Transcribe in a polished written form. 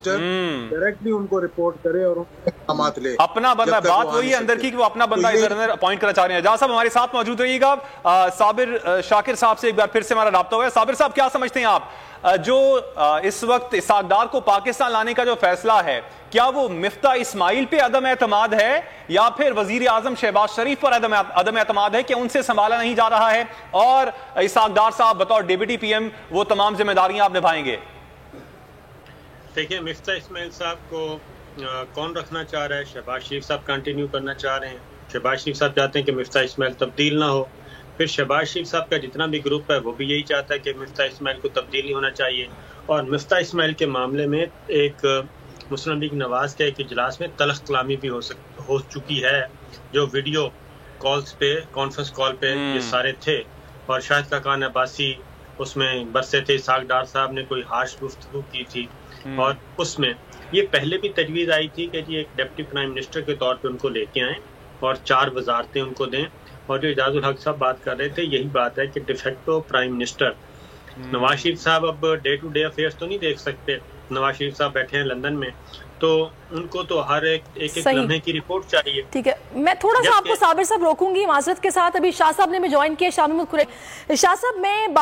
Directly उनको report करे और उनके ले। अपना बंदा, बात वही है अंदर की कि वो अपना बंदा इधर अंदर अपॉइंट करना चाह रहे हैं। जहाँ साहब हमारे साथ मौजूद रहिएगा। साबिर शाकिर साहब से एक बार फिर से हमारा राब्ता हुआ है। साबिर साहब, क्या समझते हैं आप, जो इस वक्त इसहाक डार को पाकिस्तान लाने का जो फैसला है, क्या वो मिफ्ता इस्माइल पे अदम एतमाद है या फिर वजीर आजम शहबाज शरीफ पर अदम एतमाद है कि उनसे संभाला नहीं जा रहा है और इसहाक डार साहब बतौर डिप्टी पीएम वो तमाम जिम्मेदारियां आप निभाएंगे? देखिए, मिफ्ता इस्माइल साहब को कौन रखना चाह रहा है? शहबाज शरीफ साहब कंटिन्यू करना चाह रहे हैं। शहबाज शरीफ साहब चाहते हैं कि मिफ्ता इस्माइल तब्दील ना हो। फिर शहबाज शरीफ साहब का जितना भी ग्रुप है वो भी यही चाहता है कि मिफ्ता इस्माइल को तब्दील नहीं होना चाहिए। और मिफ्ता इस्माइल के मामले में एक मुस्लिम लीग नवाज के एक इजलास में तलख कलामी भी हो चुकी है, जो वीडियो कॉल्स पे, कॉन्फ्रेंस कॉल पे ये सारे थे। और शाहिद खान अब्बासी उसमें बरसे थे। इसहाक डार साहब ने कोई हार्श गुफ्तगू की थी और उसमें ये पहले भी तजवीज़ आई थी कि जी एक डिप्टी प्राइम मिनिस्टर के तौर पे उनको लेके आएँ और 4 वजारतें उनको दें। और जो इजाजुल हक साहब बात कर रहे थे, यही बात है कि de facto prime minister Nawaz Sharif साहब अब डे टू डे अफेयर्स तो नहीं देख सकते। नवाज शरीफ साहब बैठे हैं लंदन में, तो उनको तो हर एक लम्हे की रिपोर्ट चाहिए। ठीक है, मैं थोड़ा सा आपको साबिर साहब रोकूंगी माजरत के साथ। अभी शाह साहब ने भी ज्वाइन किया। शाह साहब, मैं